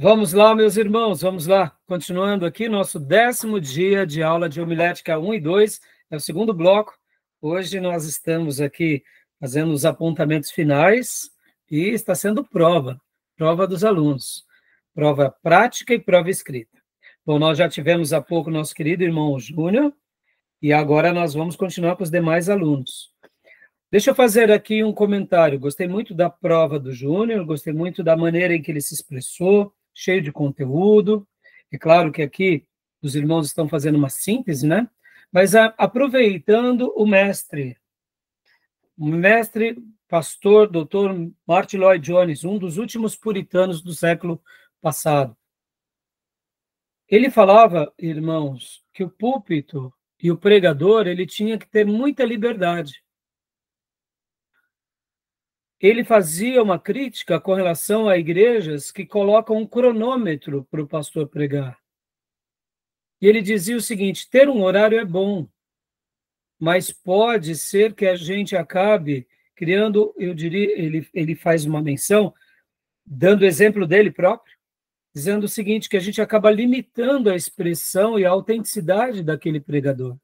Vamos lá, meus irmãos, vamos lá. Continuando aqui, nosso 10º dia de aula de homilética 1 e 2, é o segundo bloco. Hoje nós estamos aqui fazendo os apontamentos finais e está sendo prova dos alunos. Prova prática e prova escrita. Bom, nós já tivemos há pouco nosso querido irmão Júnior e agora nós vamos continuar com os demais alunos. Deixa eu fazer aqui um comentário. Gostei muito da prova do Júnior, gostei muito da maneira em que ele se expressou, cheio de conteúdo. É claro que aqui os irmãos estão fazendo uma síntese, né? Mas aproveitando o mestre pastor, doutor Martin Lloyd-Jones, um dos últimos puritanos do século passado. Ele falava, irmãos, que o púlpito e o pregador, ele tinha que ter muita liberdade. Ele fazia uma crítica com relação a igrejas que colocam um cronômetro para o pastor pregar. E ele dizia o seguinte: ter um horário é bom, mas pode ser que a gente acabe criando, eu diria, ele faz uma menção, dando exemplo dele próprio, dizendo o seguinte, que a gente acaba limitando a expressão e a autenticidade daquele pregador.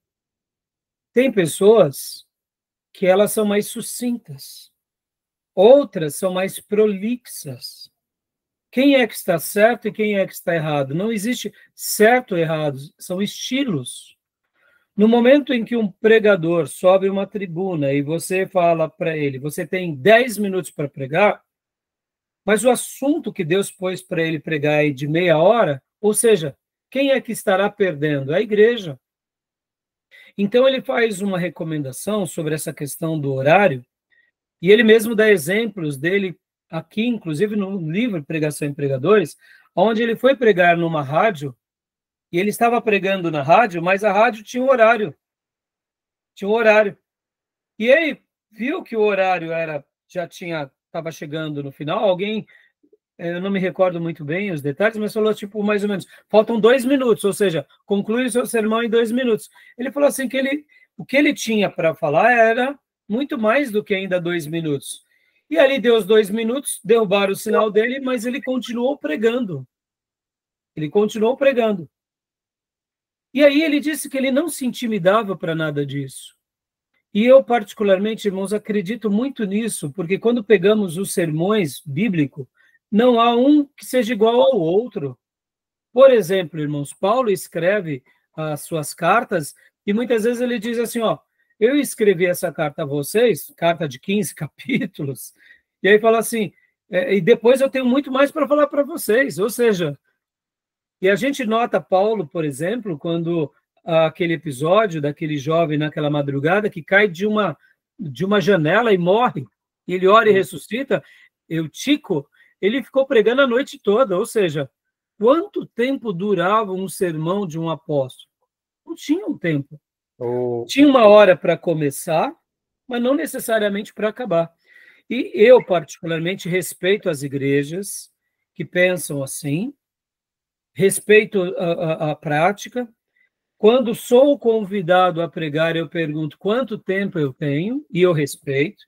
Tem pessoas que elas são mais sucintas, outras são mais prolixas. Quem é que está certo e quem é que está errado? Não existe certo ou errado, são estilos. No momento em que um pregador sobe uma tribuna e você fala para ele, você tem 10 minutos para pregar, mas o assunto que Deus pôs para ele pregar é de meia hora, ou seja, quem é que estará perdendo? A igreja. Então ele faz uma recomendação sobre essa questão do horário, e ele mesmo dá exemplos dele aqui, inclusive no livro Pregação em Pregadores, onde ele foi pregar numa rádio, e ele estava pregando na rádio, mas a rádio tinha um horário. Tinha um horário. E ele viu que o horário estava chegando no final, alguém, eu não me recordo muito bem os detalhes, mas falou, tipo, mais ou menos, faltam 2 minutos, ou seja, conclui o seu sermão em 2 minutos. Ele falou assim que o que ele tinha para falar era muito mais do que ainda 2 minutos. E ali deu os 2 minutos, derrubaram o sinal dele, mas ele continuou pregando. Ele continuou pregando. E aí ele disse que ele não se intimidava para nada disso. E eu, particularmente, irmãos, acredito muito nisso, porque quando pegamos os sermões bíblicos, não há um que seja igual ao outro. Por exemplo, irmãos, Paulo escreve as suas cartas e muitas vezes ele diz assim, ó, eu escrevi essa carta a vocês, carta de 15 capítulos, e aí fala assim, e depois eu tenho muito mais para falar para vocês, ou seja, e a gente nota Paulo, por exemplo, quando aquele episódio daquele jovem naquela madrugada que cai de uma janela e morre, e ele ora e ressuscita, Eutico, ele ficou pregando a noite toda, ou seja, quanto tempo durava um sermão de um apóstolo? Não tinha um tempo. Tinha uma hora para começar, mas não necessariamente para acabar. E eu, particularmente, respeito as igrejas que pensam assim, respeito a prática. Quando sou convidado a pregar, eu pergunto quanto tempo eu tenho, e eu respeito.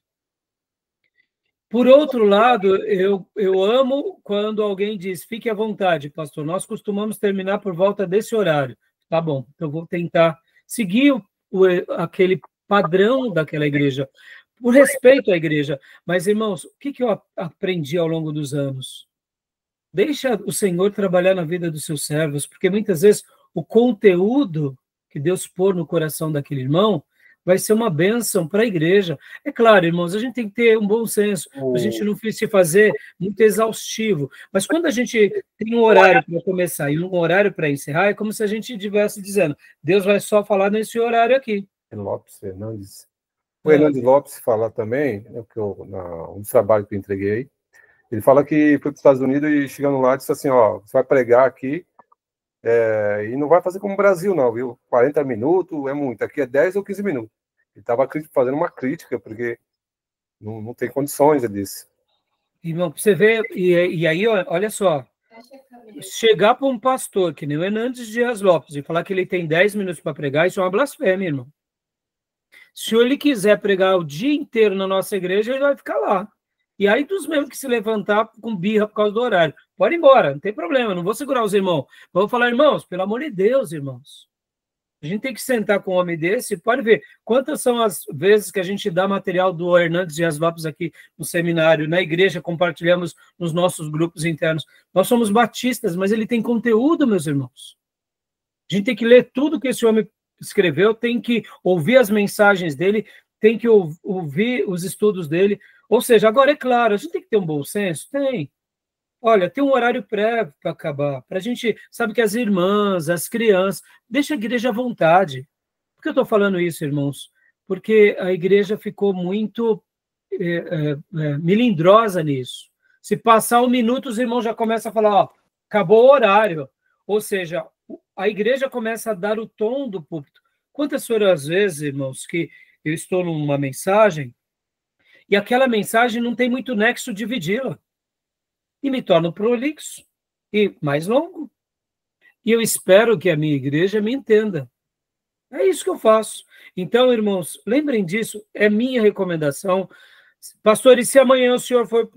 Por outro lado, eu amo quando alguém diz, fique à vontade, pastor, nós costumamos terminar por volta desse horário. Tá bom, então vou tentar seguir aquele padrão daquela igreja, por respeito à igreja. Mas, irmãos, o que eu aprendi ao longo dos anos? Deixa o Senhor trabalhar na vida dos seus servos, porque muitas vezes o conteúdo que Deus pôr no coração daquele irmão vai ser uma bênção para a igreja. É claro, irmãos, a gente tem que ter um bom senso, a gente não se fazer muito exaustivo, mas quando a gente tem um horário para começar e um horário para encerrar, é como se a gente estivesse dizendo, Deus vai só falar nesse horário aqui. Lopes Fernandes. O Hernandes Lopes fala também, um trabalho que eu entreguei, ele fala que foi para os Estados Unidos e chegando lá disse assim, ó, você vai pregar aqui e não vai fazer como o Brasil não, viu? 40 minutos é muito, aqui é 10 ou 15 minutos. Ele estava fazendo uma crítica, porque não tem condições, ele disse. Irmão, você vê, e aí, olha só, chegar para um pastor, que nem o Hernandes Dias Lopes, e falar que ele tem 10 minutos para pregar, isso é uma blasfêmia, irmão. Se ele quiser pregar o dia inteiro na nossa igreja, ele vai ficar lá. E aí dos mesmos que se levantar com birra por causa do horário. pode ir embora, não tem problema, não vou segurar os irmãos. Vou falar, irmãos, pelo amor de Deus, irmãos. A gente tem que sentar com um homem desse, pode ver quantas são as vezes que a gente dá material do Hernandes Dias Lopes aqui no seminário, na igreja, compartilhamos nos nossos grupos internos. Nós somos batistas, mas ele tem conteúdo, meus irmãos. A gente tem que ler tudo que esse homem escreveu, tem que ouvir as mensagens dele, tem que ouvir os estudos dele. Ou seja, agora é claro, a gente tem que ter um bom senso? Tem. Olha, tem um horário prévio para acabar. Para a gente, sabe que as irmãs, as crianças, deixa a igreja à vontade. Por que eu estou falando isso, irmãos? Porque a igreja ficou muito melindrosa nisso. Se passar um minuto, os irmãos já começam a falar, ó, acabou o horário. Ou seja, a igreja começa a dar o tom do púlpito. Quantas foram as vezes, irmãos, que eu estou numa mensagem e aquela mensagem não tem muito nexo dividi-la. E me torno prolixo e mais longo. E eu espero que a minha igreja me entenda. É isso que eu faço. Então, irmãos, lembrem disso, é minha recomendação. Pastor, e se amanhã o senhor for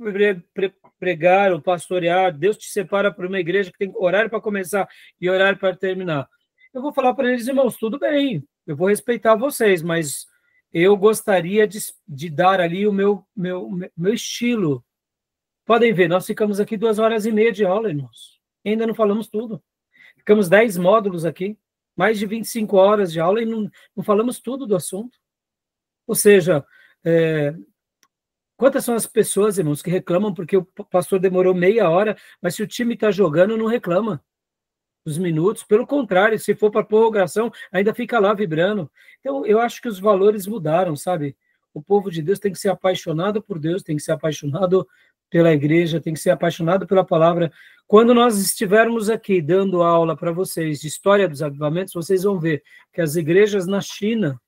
pregar ou pastorear, Deus te separa para uma igreja que tem horário para começar e horário para terminar. Eu vou falar para eles, irmãos, tudo bem, eu vou respeitar vocês, mas eu gostaria de dar ali o meu estilo. Podem ver, nós ficamos aqui 2h30 de aula, irmãos. Ainda não falamos tudo. Ficamos 10 módulos aqui, mais de 25 horas de aula e não falamos tudo do assunto. Ou seja, quantas são as pessoas, irmãos, que reclamam porque o pastor demorou meia hora, mas se o time está jogando, não reclama os minutos. Pelo contrário, se for para prorrogação, ainda fica lá vibrando. Então, eu acho que os valores mudaram, sabe? O povo de Deus tem que ser apaixonado por Deus, tem que ser apaixonado pela igreja, tem que ser apaixonado pela palavra. Quando nós estivermos aqui dando aula para vocês de história dos avivamentos, vocês vão ver que as igrejas na China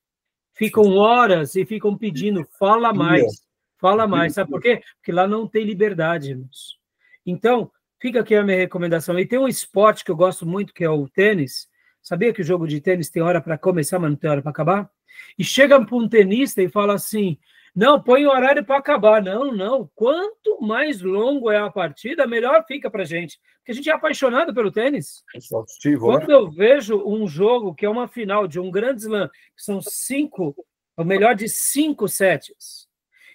ficam horas e ficam pedindo, fala mais, fala mais. Sabe por quê? Porque lá não tem liberdade, irmãos. Então, fica aqui a minha recomendação. E tem um esporte que eu gosto muito, que é o tênis. Sabia que o jogo de tênis tem hora para começar, mas não tem hora para acabar? E chega para um tenista e fala assim, não, põe o horário para acabar. Não. Quanto mais longo é a partida, melhor fica para a gente. Porque a gente é apaixonado pelo tênis. Quando eu vejo um jogo que é uma final de um grande slam, que são 5, o melhor de 5 sets,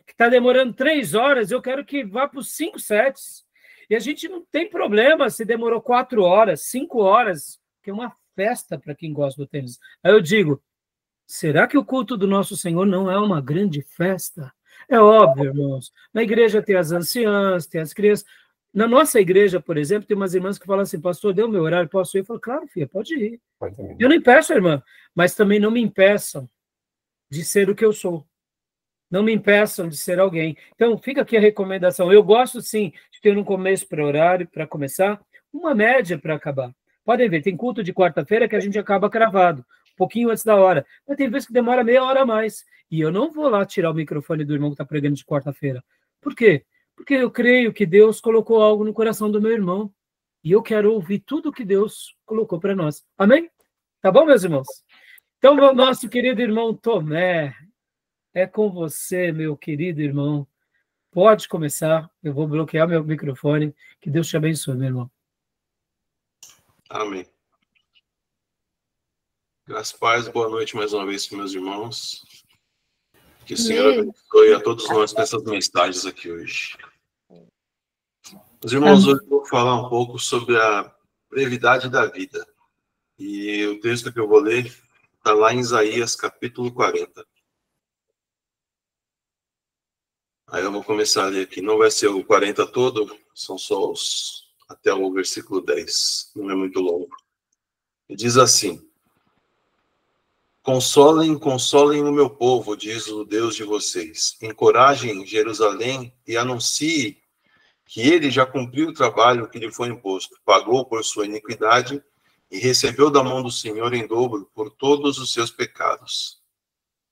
que está demorando 3 horas, eu quero que vá para os 5 sets. E a gente não tem problema se demorou 4 horas, 5 horas, que é uma festa para quem gosta do tênis. Aí eu digo, será que o culto do nosso Senhor não é uma grande festa? É óbvio, irmãos. Na igreja tem as anciãs, tem as crianças. Na nossa igreja, por exemplo, tem umas irmãs que falam assim, pastor, deu meu horário, posso ir? Eu falo, claro, filha, pode ir. Eu não impeço, irmã, mas também não me impeçam de ser o que eu sou. Não me impeçam de ser alguém. Então, fica aqui a recomendação. Eu gosto, sim, de ter um começo para horário, para começar, uma média para acabar. Podem ver, tem culto de quarta-feira que a gente acaba cravado, um pouquinho antes da hora. Mas tem vezes que demora meia hora a mais. E eu não vou lá tirar o microfone do irmão que está pregando de quarta-feira. Por quê? Porque eu creio que Deus colocou algo no coração do meu irmão. E eu quero ouvir tudo que Deus colocou para nós. Amém? Tá bom, meus irmãos? Então, nosso querido irmão Tomé, é com você, meu querido irmão. Pode começar. Eu vou bloquear meu microfone. Que Deus te abençoe, meu irmão. Amém. Graças a Deus, boa noite mais uma vez, meus irmãos. Que o Senhor abençoe a todos nós nessas mensagens aqui hoje. Meus irmãos, hoje eu vou falar um pouco sobre a brevidade da vida. E o texto que eu vou ler está lá em Isaías, capítulo 40. Aí eu vou começar a ler aqui. Não vai ser o 40 todo, são só até o versículo 10. Não é muito longo. E diz assim: Consolem, consolem o meu povo, diz o Deus de vocês. Encorajem Jerusalém e anuncie que ele já cumpriu o trabalho que lhe foi imposto, pagou por sua iniquidade e recebeu da mão do Senhor em dobro por todos os seus pecados.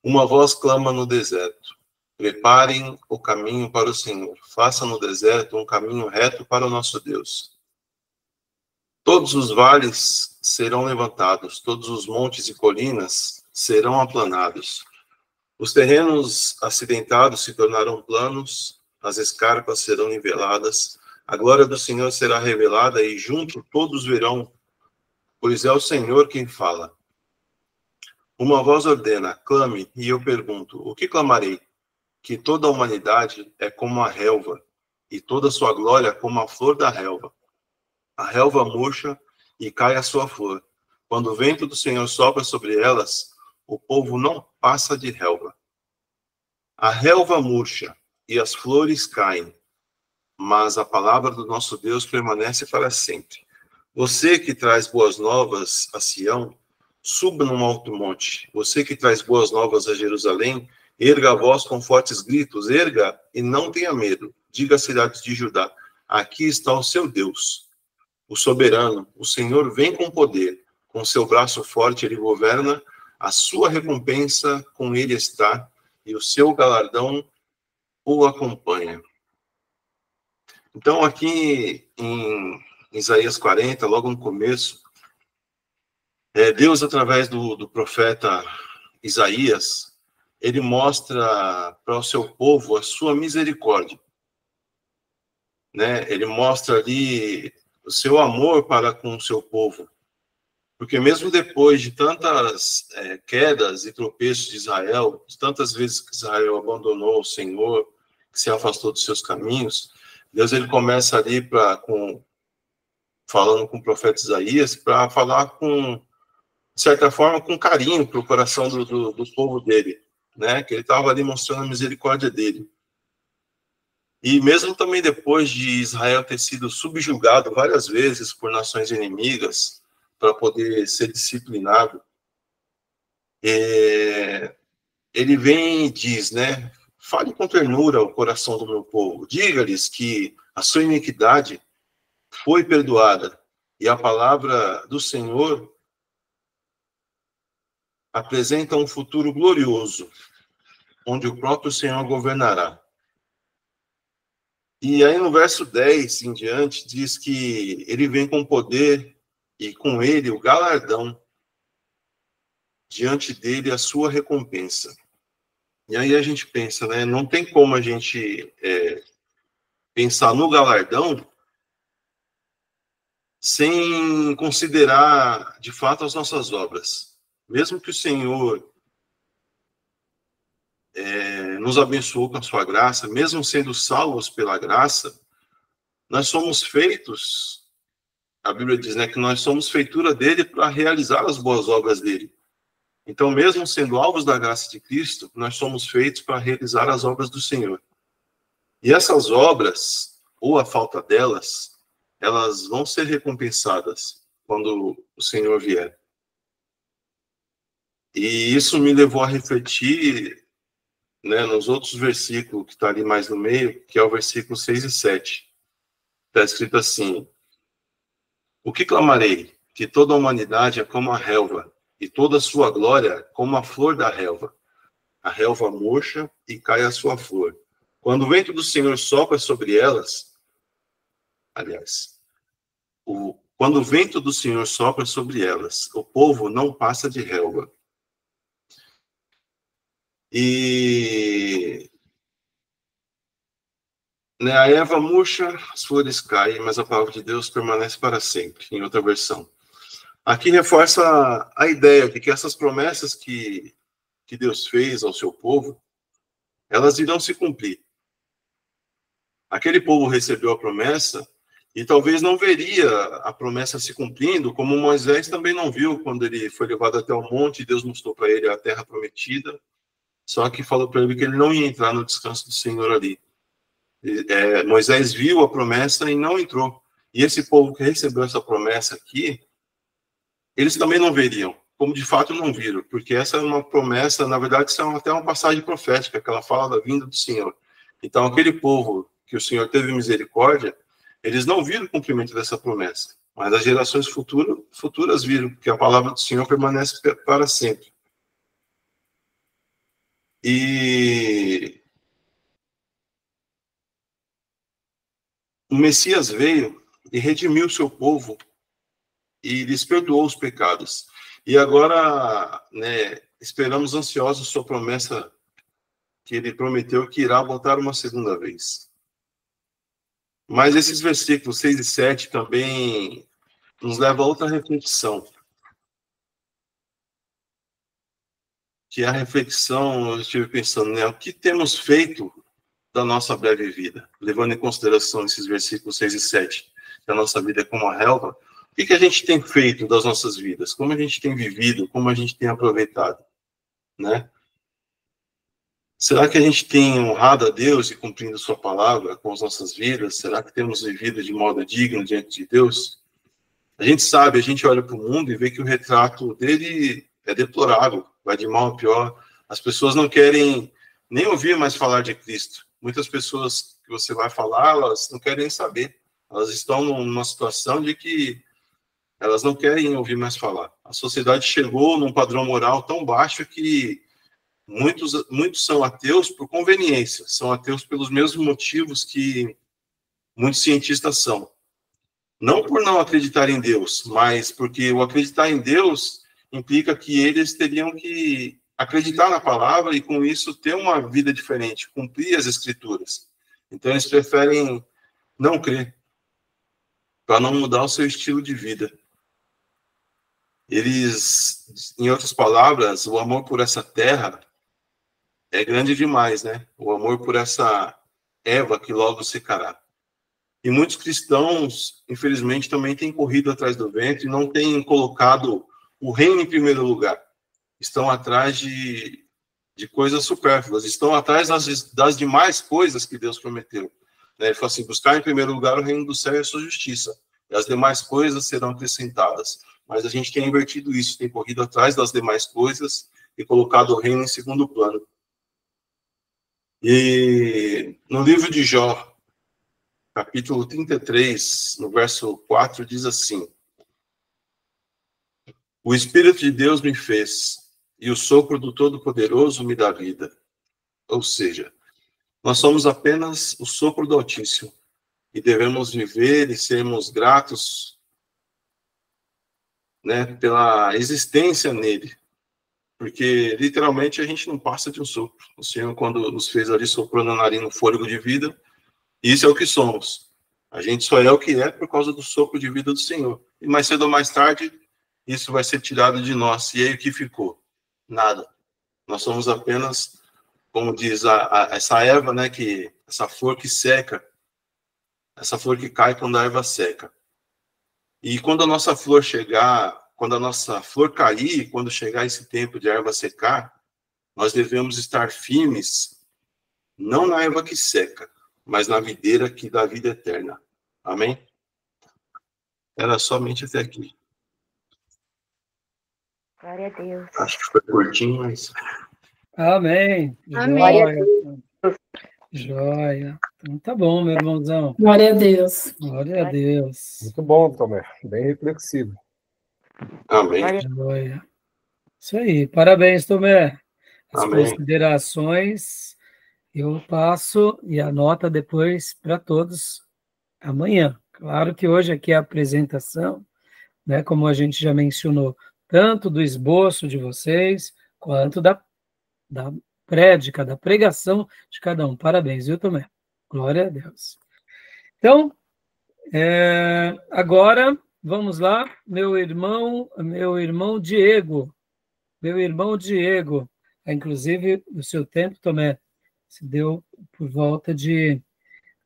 Uma voz clama no deserto: preparem o caminho para o Senhor, façam no deserto um caminho reto para o nosso Deus. Todos os vales serão levantados, todos os montes e colinas serão aplanados. Os terrenos acidentados se tornarão planos, as escarpas serão niveladas, A glória do Senhor será revelada e junto todos verão, pois é o Senhor quem fala. Uma voz ordena, clame, e eu pergunto, o que clamarei? Que toda a humanidade é como a relva, e toda a sua glória como a flor da relva. A relva murcha e cai a sua flor. Quando o vento do Senhor sopra sobre elas, o povo não passa de relva. A relva murcha e as flores caem, mas a palavra do nosso Deus permanece para sempre. Você que traz boas novas a Sião, suba num alto monte. Você que traz boas novas a Jerusalém, erga a voz com fortes gritos, erga e não tenha medo. Diga às cidades de Judá, aqui está o seu Deus, o soberano, o Senhor vem com poder, com seu braço forte ele governa, a sua recompensa com ele está, e o seu galardão o acompanha. Então, aqui em Isaías 40, logo no começo, Deus, através do profeta Isaías, ele mostra para o seu povo a sua misericórdia. Né? Ele mostra ali o seu amor para com o seu povo. Porque mesmo depois de tantas quedas e tropeços de Israel, de tantas vezes que Israel abandonou o Senhor, que se afastou dos seus caminhos, Deus ele começa ali falando com o profeta Isaías, para falar de certa forma, com carinho para o coração do povo dele, né? Que ele estava ali mostrando a misericórdia dele. E mesmo também depois de Israel ter sido subjugado várias vezes por nações inimigas, para poder ser disciplinado, ele vem e diz, né? Fale com ternura ao coração do meu povo. Diga-lhes que a sua iniquidade foi perdoada e a palavra do Senhor apresenta um futuro glorioso, onde o próprio Senhor governará. E aí no verso 10 em diante, diz que ele vem com poder e com ele o galardão, diante dele a sua recompensa. E aí a gente pensa, né? Não tem como a gente pensar no galardão sem considerar, de fato, as nossas obras. Mesmo que o Senhor nos abençoou com a sua graça, mesmo sendo salvos pela graça, nós somos feitos, a Bíblia diz, né, que nós somos feitura dele para realizar as boas obras dele. Então, mesmo sendo alvos da graça de Cristo, nós somos feitos para realizar as obras do Senhor. E essas obras, ou a falta delas, elas vão ser recompensadas quando o Senhor vier. E isso me levou a refletir, né, nos outros versículos que está ali mais no meio, que é o versículo 6 e 7. Está escrito assim: o que clamarei? Que toda a humanidade é como a relva, e toda a sua glória como a flor da relva. A relva murcha e cai a sua flor. Quando o vento do Senhor sopra sobre elas, quando o vento do Senhor sopra sobre elas, o povo não passa de relva. E a erva murcha, as flores caem, mas a palavra de Deus permanece para sempre, em outra versão. Aqui reforça a ideia de que essas promessas que Deus fez ao seu povo, elas irão se cumprir. Aquele povo recebeu a promessa e talvez não veria a promessa se cumprindo, como Moisés também não viu quando ele foi levado até o monte e Deus mostrou para ele a terra prometida, só que falou para ele que ele não ia entrar no descanso do Senhor ali. Moisés viu a promessa e não entrou. E esse povo que recebeu essa promessa aqui, eles também não veriam, como de fato não viram, porque essa é uma promessa, na verdade, isso é até uma passagem profética, que ela fala da vinda do Senhor. Então, aquele povo que o Senhor teve misericórdia, eles não viram o cumprimento dessa promessa, mas as gerações futuras viram, porque a palavra do Senhor permanece para sempre. E o Messias veio e redimiu o seu povo e lhes perdoou os pecados. E agora, né, esperamos ansiosos sua promessa que ele prometeu que irá voltar uma segunda vez. Mas esses versículos 6 e 7 também nos levam a outra reflexão. Que é a reflexão, eu estive pensando, né? O que temos feito da nossa breve vida? Levando em consideração esses versículos 6 e 7, que a nossa vida é como a relva. O que a gente tem feito das nossas vidas? Como a gente tem vivido? Como a gente tem aproveitado? Né? Será que a gente tem honrado a Deus e cumprindo sua palavra com as nossas vidas? Será que temos vivido de modo digno diante de Deus? A gente sabe, a gente olha para o mundo e vê que o retrato dele é deplorável, vai de mal a pior. As pessoas não querem nem ouvir mais falar de Cristo. Muitas pessoas que você vai falar, elas não querem saber. Elas estão numa situação de que elas não querem ouvir mais falar. A sociedade chegou num padrão moral tão baixo que muitos são ateus por conveniência, são ateus pelos mesmos motivos que muitos cientistas são. Não por não acreditar em Deus, mas porque o acreditar em Deus implica que eles teriam que acreditar na palavra e, com isso, ter uma vida diferente, cumprir as escrituras. Então, eles preferem não crer, para não mudar o seu estilo de vida. Eles, em outras palavras, o amor por essa terra é grande demais, né? O amor por essa erva que logo secará. E muitos cristãos, infelizmente, também têm corrido atrás do vento e não têm colocado o reino em primeiro lugar. Estão atrás de coisas supérfluas, estão atrás das demais coisas que Deus prometeu. Ele falou assim, buscar em primeiro lugar o reino do céu e a sua justiça, e as demais coisas serão acrescentadas. Mas a gente tem invertido isso, tem corrido atrás das demais coisas e colocado o reino em segundo plano. E no livro de Jó, capítulo 33, no verso 4, diz assim: o Espírito de Deus me fez, e o sopro do Todo-Poderoso me dá vida. Ou seja, nós somos apenas o sopro do Altíssimo, e devemos viver e sermos gratos, né, pela existência nele. Porque, literalmente, a gente não passa de um sopro. O Senhor, quando nos fez ali, soprou na narina um fôlego de vida, isso é o que somos. A gente só é o que é por causa do sopro de vida do Senhor. E mais cedo ou mais tarde, isso vai ser tirado de nós. E aí o que ficou? Nada. Nós somos apenas, como diz essa erva, né, essa flor que seca, essa flor que cai quando a erva seca. E quando a nossa flor chegar, quando a nossa flor cair, quando chegar esse tempo de erva secar, nós devemos estar firmes, não na erva que seca, mas na videira que dá vida eterna. Amém? Era somente até aqui. Glória a Deus. Acho que foi curtinho, mas... Amém. Amém. Joia. Então tá bom, meu irmãozão. Glória a Deus. Glória a Deus. Muito bom, Tomé. Bem reflexivo. Amém. Joia. Isso aí. Parabéns, Tomé. As Amém. considerações eu passo e anota depois para todos amanhã. Claro que hoje aqui é a apresentação, né, como a gente já mencionou, tanto do esboço de vocês, quanto da prédica, da pregação de cada um. Parabéns, viu, Tomé? Glória a Deus. Então, agora, vamos lá, meu irmão Diego. Meu irmão Diego. Inclusive, o seu tempo, Tomé, se deu por volta de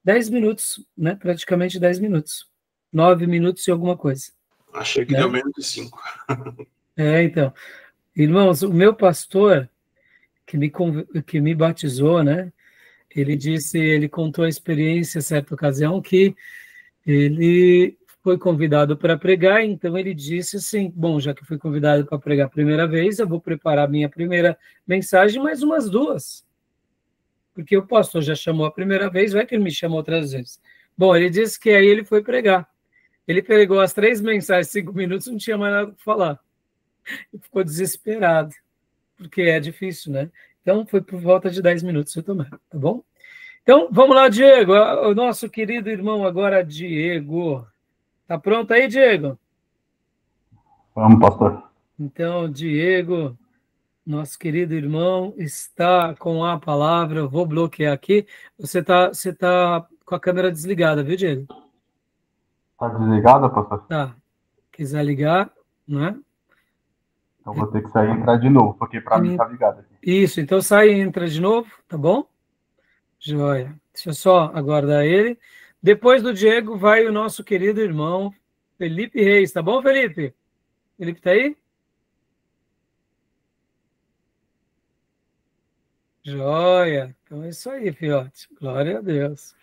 10 minutos, né? Praticamente 10 minutos. 9 minutos e alguma coisa. Achei que né? deu menos de 5. Então. Irmãos, o meu pastor, que me batizou, né? Ele contou a experiência, certa ocasião, que ele foi convidado para pregar, então ele disse assim, bom, já que fui convidado para pregar a primeira vez, eu vou preparar minha primeira mensagem, mais umas 2. Porque o pastor já chamou a primeira vez, vai que ele me chama outras vezes. Bom, ele disse que aí ele foi pregar. Ele pregou as 3 mensagens, 5 minutos, não tinha mais nada para falar. E ficou desesperado, porque é difícil, né? Então, foi por volta de 10 minutos, eu tomar, tá bom? Então, vamos lá, Diego, o nosso querido irmão agora, Diego. Tá pronto aí, Diego? Vamos, pastor. Então, Diego, nosso querido irmão, está com a palavra, eu vou bloquear aqui. Você tá com a câmera desligada, viu, Diego? Tá desligada, pastor? Tá. Quiser ligar, né? Então vou ter que sair e entrar de novo, porque para mim tá ligado aqui. Isso, então sai e entra de novo, tá bom? Joia. Deixa eu só aguardar ele. Depois do Diego vai o nosso querido irmão Felipe Reis, tá bom, Felipe? Felipe tá aí? Joia. Então é isso aí, fiote. Glória a Deus.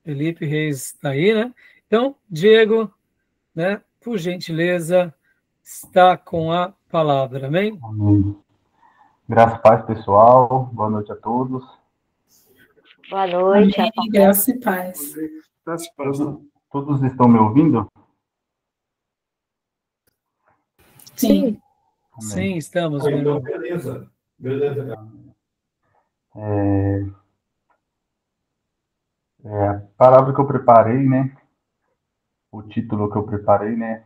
Felipe Reis está aí, né? Então, Diego, né, por gentileza, está com a palavra, amém? Amém. Graças e paz, pessoal. Boa noite a todos. Boa noite. Amém. Graça e paz. Todos estão me ouvindo? Sim. Amém. Sim, estamos, meu irmão. Beleza. A palavra que eu preparei, né? O título que eu preparei, né?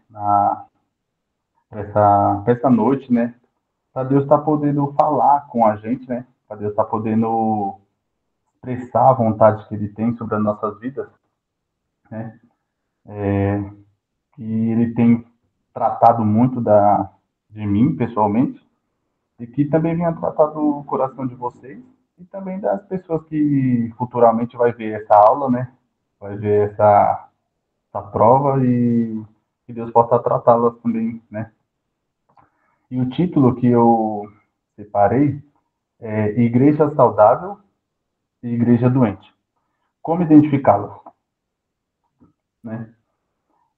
Para essa noite, né? Para Deus estar podendo falar com a gente, né? Para Deus estar podendo expressar a vontade que Ele tem sobre as nossas vidas, né? Que Ele tem tratado muito de mim, pessoalmente, e que também venha tratar do coração de vocês e também das pessoas que futuramente vai ver essa aula, né? Vai ver essa prova e que Deus possa tratá-las também, né? E o título que eu separei é Igreja Saudável e Igreja Doente. Como identificá-las, né?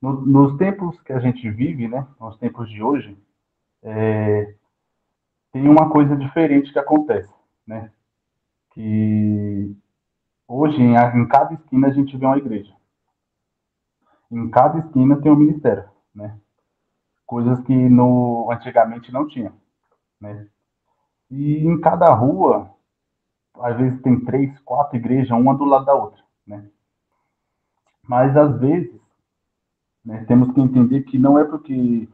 Nos tempos que a gente vive, né? Nos tempos de hoje, tem uma coisa diferente que acontece, né? Que hoje, em cada esquina, a gente vê uma igreja. Em cada esquina tem um ministério, né? Coisas que antigamente não tinha, né? E em cada rua, às vezes tem 3, 4 igrejas, uma do lado da outra, né? Mas às vezes, né, temos que entender que não é porque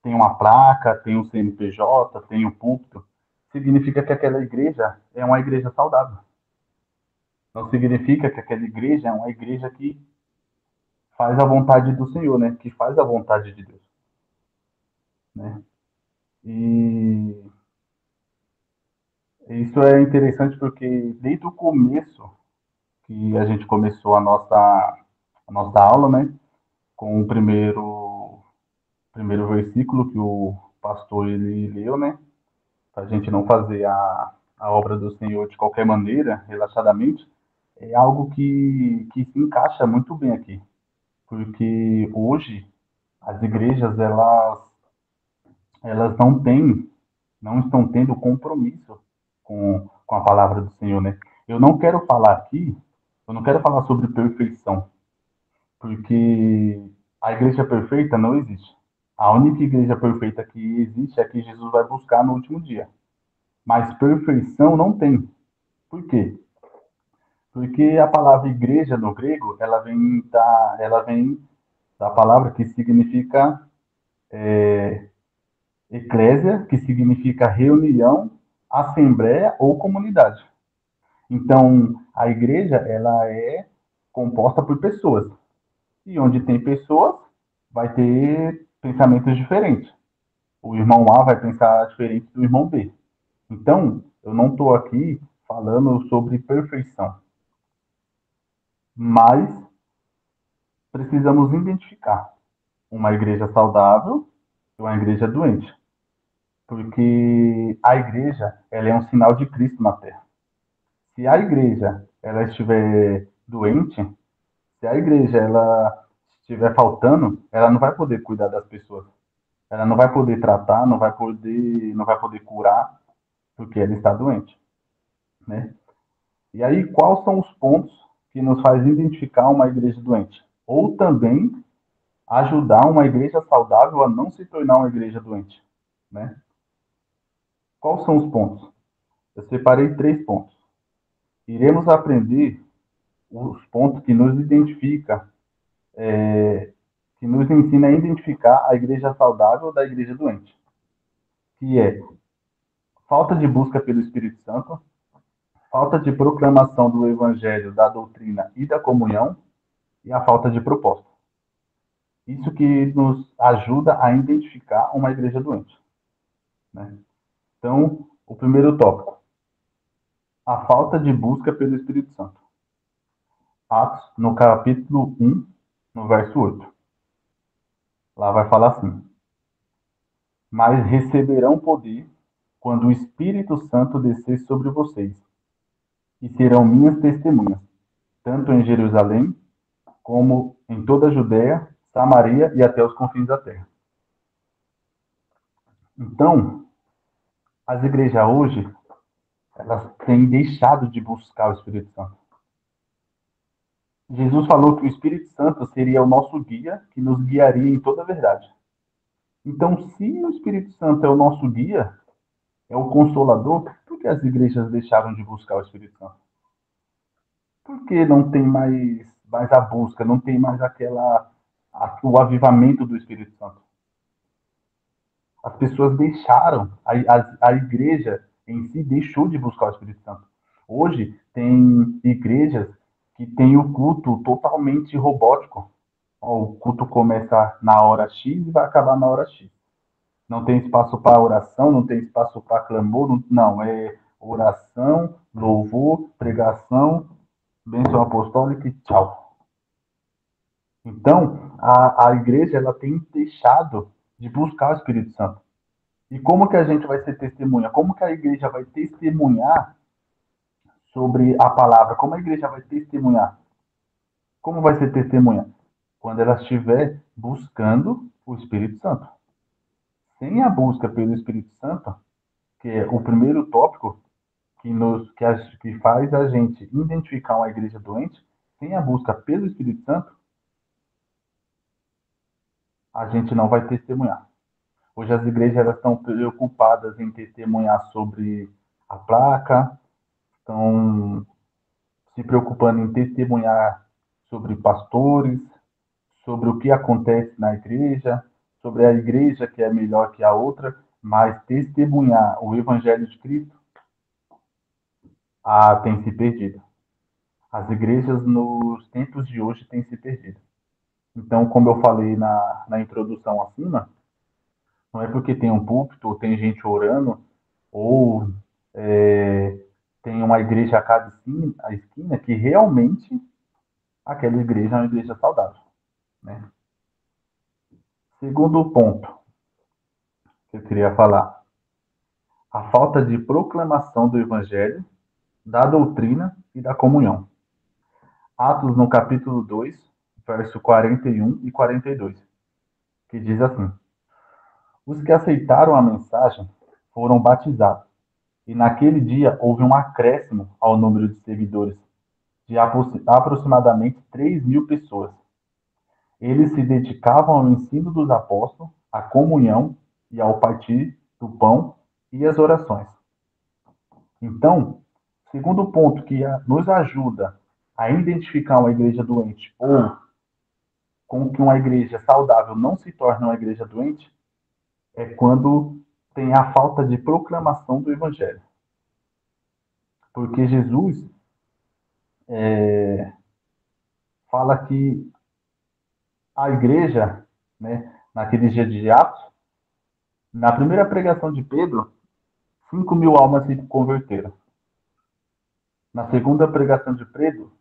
tem uma placa, tem um CNPJ, tem um púlpito, significa que aquela igreja é uma igreja saudável. Não significa que aquela igreja é uma igreja que faz a vontade do Senhor, né? Que faz a vontade de Deus, né? E isso é interessante porque desde o começo que a gente começou a nossa aula, né? Com o primeiro versículo que o pastor ele leu, né? Para a gente não fazer a obra do Senhor de qualquer maneira, relaxadamente, é algo que se encaixa muito bem aqui. Porque hoje as igrejas, elas não estão tendo compromisso com a palavra do Senhor, né? Eu não quero falar aqui, eu não quero falar sobre perfeição, porque a igreja perfeita não existe. A única igreja perfeita que existe é a que Jesus vai buscar no último dia. Mas perfeição não tem. Por quê? Porque a palavra igreja no grego, ela vem da palavra que significa eclésia, que significa reunião, assembleia ou comunidade. Então, a igreja, ela é composta por pessoas. E onde tem pessoas, vai ter pensamentos diferentes. O irmão A vai pensar diferente do irmão B. Então, eu não estou aqui falando sobre perfeição. Mas precisamos identificar uma igreja saudável e uma igreja doente. Porque a igreja, ela é um sinal de Cristo na Terra. Se a igreja ela estiver doente, se a igreja ela estiver faltando, ela não vai poder cuidar das pessoas. Ela não vai poder tratar, não vai poder curar, porque ela está doente, né? E aí, quais são os pontos que nos faz identificar uma igreja doente? Ou também ajudar uma igreja saudável a não se tornar uma igreja doente, né? Quais são os pontos? Eu separei 3 pontos. Iremos aprender os pontos que nos identifica, que nos ensina a identificar a igreja saudável da igreja doente, que é falta de busca pelo Espírito Santo, falta de proclamação do evangelho, da doutrina e da comunhão, e a falta de propósito. Isso que nos ajuda a identificar uma igreja doente, né? Então, o primeiro tópico, a falta de busca pelo Espírito Santo. Atos, no capítulo 1, no verso 8. Lá vai falar assim: mas receberão poder quando o Espírito Santo descer sobre vocês, e serão minhas testemunhas, tanto em Jerusalém, como em toda a Judéia, Samaria e até os confins da terra. Então, as igrejas hoje, elas têm deixado de buscar o Espírito Santo. Jesus falou que o Espírito Santo seria o nosso guia, que nos guiaria em toda a verdade. Então, se o Espírito Santo é o nosso guia, é o consolador, por que as igrejas deixaram de buscar o Espírito Santo? Por que não tem mais a busca, não tem mais o avivamento do Espírito Santo? As pessoas deixaram, a igreja em si deixou de buscar o Espírito Santo. Hoje, tem igrejas que têm o culto totalmente robótico. O culto começa na hora X e vai acabar na hora X. Não tem espaço para oração, não tem espaço para clamor, não. É oração, louvor, pregação, bênção apostólica e tchau. Então, a igreja ela tem deixado de buscar o Espírito Santo. E como que a gente vai ser testemunha? Como que a igreja vai testemunhar sobre a palavra? Como a igreja vai testemunhar? Como vai ser testemunha? Quando ela estiver buscando o Espírito Santo. Sem a busca pelo Espírito Santo, que é o primeiro tópico que faz a gente identificar uma igreja doente, sem a busca pelo Espírito Santo, a gente não vai testemunhar. Hoje as igrejas elas estão preocupadas em testemunhar sobre a placa, estão se preocupando em testemunhar sobre pastores, sobre o que acontece na igreja, sobre a igreja que é melhor que a outra, mas testemunhar o Evangelho de Cristo tem se perdido. As igrejas nos tempos de hoje têm se perdido. Então, como eu falei na introdução acima, não é porque tem um púlpito, ou tem gente orando, ou tem uma igreja a cada esquina, que realmente aquela igreja é uma igreja saudável, né? Segundo ponto que eu queria falar, a falta de proclamação do Evangelho, da doutrina e da comunhão. Atos, no capítulo 2, verso 41 e 42, que diz assim: os que aceitaram a mensagem foram batizados, e naquele dia houve um acréscimo ao número de seguidores, de aproximadamente 3.000 pessoas. Eles se dedicavam ao ensino dos apóstolos, à comunhão e ao partir do pão e às orações. Então, segundo ponto que nos ajuda a identificar uma igreja doente ou com que uma igreja saudável não se torne uma igreja doente é quando tem a falta de proclamação do Evangelho. Porque Jesus fala que a igreja, né, naquele dia de Atos, na primeira pregação de Pedro, 5.000 almas se converteram. Na segunda pregação de Pedro,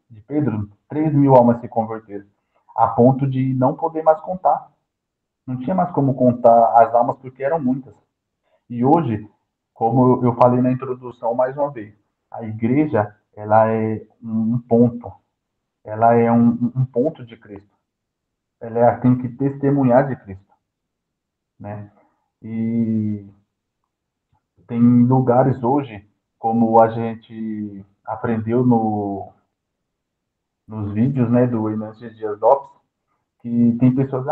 3.000 almas se converteram, a ponto de não poder mais contar. Não tinha mais como contar as almas porque eram muitas. E hoje, como eu falei na introdução mais uma vez, a igreja ela é um ponto. Ela é um ponto de Cristo. Ela tem que testemunhar de Cristo, né? E tem lugares hoje, como a gente aprendeu nos vídeos, né, do Hernandes Dias Lopes, que tem pessoas,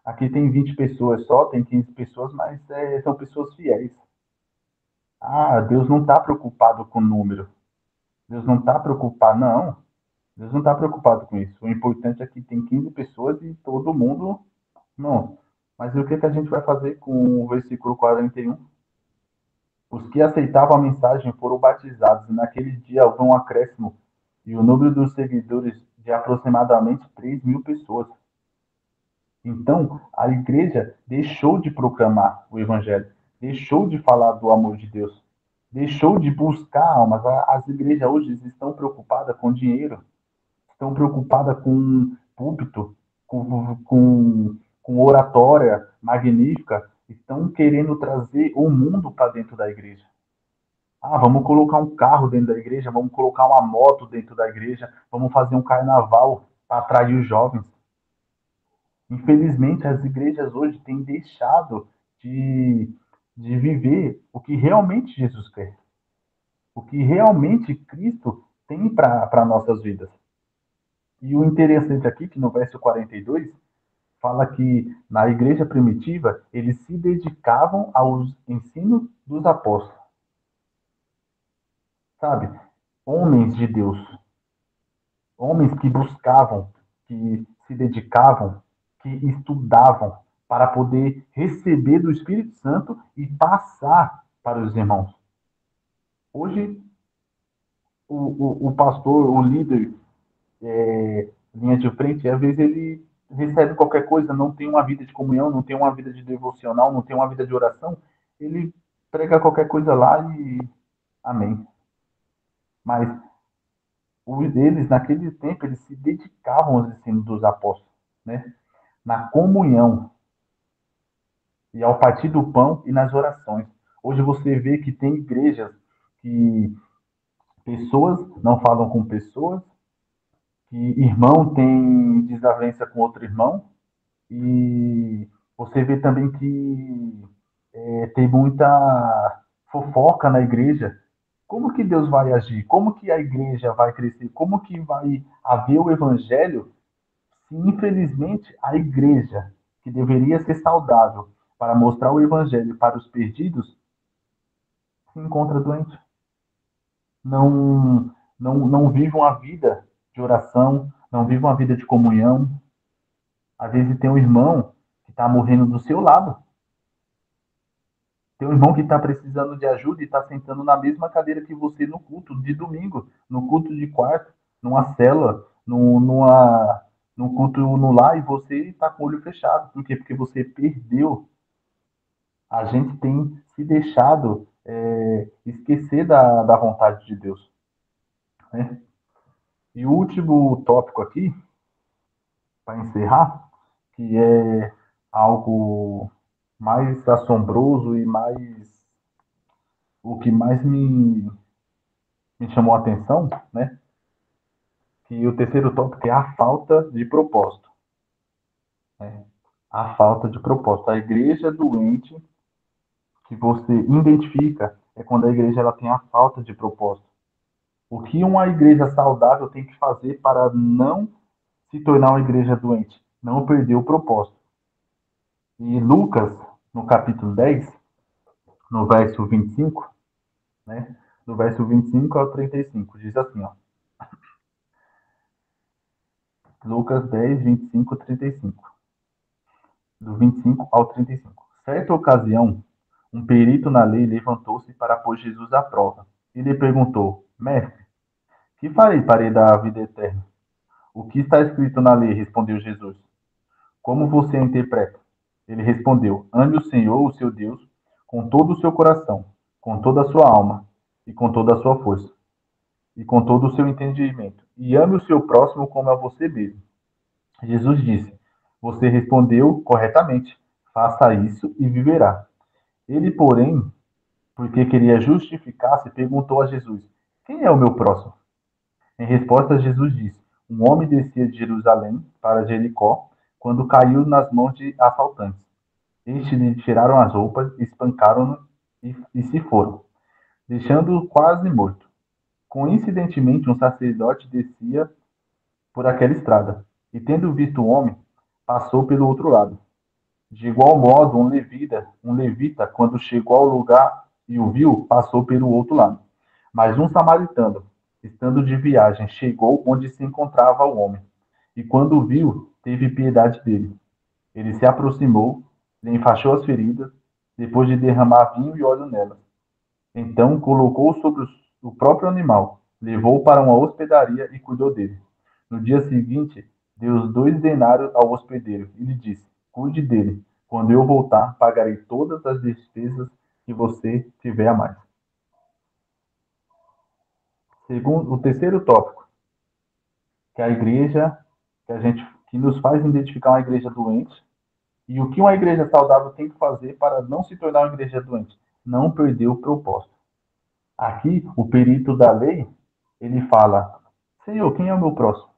aqui tem 20 pessoas só, tem 15 pessoas, mas são pessoas fiéis. Deus não está preocupado com o número. Deus não está preocupado, não. Deus não está preocupado com isso. O importante é que tem 15 pessoas e todo mundo... Não. Mas o que a gente vai fazer com o versículo 41? Os que aceitavam a mensagem foram batizados, e naquele dia houve um acréscimo, e o número dos seguidores de aproximadamente 3.000 pessoas. Então, a igreja deixou de proclamar o evangelho, deixou de falar do amor de Deus, deixou de buscar almas. As igrejas hoje estão preocupadas com dinheiro, estão preocupadas com púlpito, com oratória magnífica, estão querendo trazer o mundo para dentro da igreja. Ah, vamos colocar um carro dentro da igreja, vamos colocar uma moto dentro da igreja, vamos fazer um carnaval para atrair os jovens. Infelizmente, as igrejas hoje têm deixado de viver o que realmente Jesus quer, o que realmente Cristo tem para nossas vidas. E o interessante aqui, que no verso 42, fala que na igreja primitiva, eles se dedicavam aos ensinos dos apóstolos. Sabe? Homens de Deus, homens que buscavam, que se dedicavam, que estudavam para poder receber do Espírito Santo e passar para os irmãos. Hoje, o pastor, o líder, linha de frente, às vezes ele recebe qualquer coisa, não tem uma vida de comunhão, não tem uma vida de devocional, não tem uma vida de oração, ele prega qualquer coisa lá e amém. Mas eles, naquele tempo, eles se dedicavam aos ensinos dos apóstolos, né? Na comunhão, e ao partir do pão e nas orações. Hoje você vê que tem igrejas que pessoas não falam com pessoas, que irmão tem desavença com outro irmão, e você vê também que tem muita fofoca na igreja. Como que Deus vai agir? Como que a igreja vai crescer? Como que vai haver o evangelho se, infelizmente, a igreja, que deveria ser saudável para mostrar o evangelho para os perdidos, se encontra doente? Não vive uma vida de oração, não vive uma vida de comunhão. Às vezes tem um irmão que está morrendo do seu lado. Tem um irmão que está precisando de ajuda e está sentando na mesma cadeira que você no culto de domingo, no culto de quarto, numa célula, num culto no lar, e você está com o olho fechado. Por quê? Porque você perdeu. A gente tem se deixado esquecer da vontade de Deus, né? E o último tópico aqui, para encerrar, que é algo mais assombroso e o que mais me chamou a atenção, né? Que o terceiro tópico é a falta de propósito, né? A falta de propósito. A igreja doente que você identifica é quando a igreja ela tem a falta de propósito. O que uma igreja saudável tem que fazer para não se tornar uma igreja doente? Não perder o propósito. E Lucas, no capítulo 10, no verso 25, né? Do verso 25 ao 35, diz assim, ó. Lucas 10, 25, 35. Do 25 ao 35. Certa ocasião, um perito na lei levantou-se para pôr Jesus à prova. E lhe perguntou, mestre, que farei para herdar a vida eterna? O que está escrito na lei? Respondeu Jesus. Como você a interpreta? Ele respondeu, ame o Senhor, o seu Deus, com todo o seu coração, com toda a sua alma, e com toda a sua força, e com todo o seu entendimento. E ame o seu próximo como a você mesmo. Jesus disse, você respondeu corretamente, faça isso e viverá. Ele, porém, porque queria justificar-se, perguntou a Jesus, quem é o meu próximo? Em resposta, Jesus disse, um homem descia de Jerusalém para Jericó, quando caiu nas mãos de assaltantes. Estes lhe tiraram as roupas, espancaram-no e se foram, deixando-o quase morto. Coincidentemente, um sacerdote descia por aquela estrada, e tendo visto o homem, passou pelo outro lado. De igual modo, um levita, quando chegou ao lugar e o viu, passou pelo outro lado. Mas um samaritano, estando de viagem, chegou onde se encontrava o homem, e quando o viu, teve piedade dele. Ele se aproximou, lhe enfaixou as feridas, depois de derramar vinho e óleo nelas. Então colocou sobre o próprio animal, levou para uma hospedaria e cuidou dele. No dia seguinte, deu os 2 denários ao hospedeiro e lhe disse: cuide dele. Quando eu voltar, pagarei todas as despesas que você tiver a mais. Segundo, o terceiro tópico, que a igreja, que nos faz identificar uma igreja doente, e o que uma igreja saudável tem que fazer para não se tornar uma igreja doente? Não perder o propósito. Aqui, o perito da lei, ele fala: Senhor, quem é o meu próximo?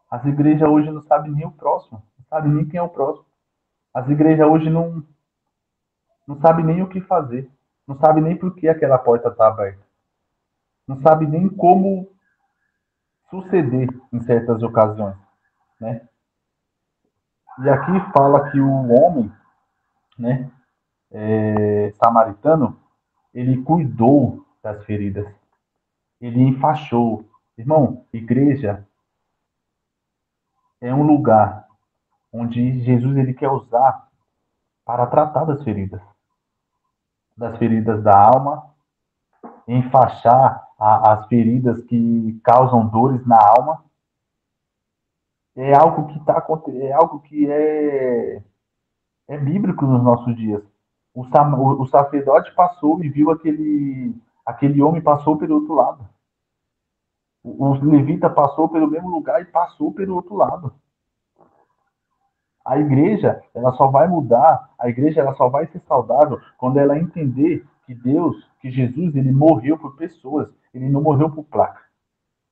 As igrejas hoje não sabem nem o próximo, não sabem nem quem é o próximo. As igrejas hoje não sabem nem o que fazer, não sabem nem por que aquela porta está aberta, não sabem nem como suceder em certas ocasiões, né? E aqui fala que o homem, né, samaritano, ele cuidou das feridas, ele enfaixou. Irmão, igreja é um lugar onde Jesus ele quer usar para tratar das feridas da alma, enfaixar as feridas que causam dores na alma. É algo que é algo que é bíblico nos nossos dias. O sacerdote passou e viu aquele homem passou pelo outro lado. O levita passou pelo mesmo lugar e passou pelo outro lado. A igreja, ela só vai mudar, a igreja ela só vai ser saudável quando ela entender que que Jesus, ele morreu por pessoas, ele não morreu por placa,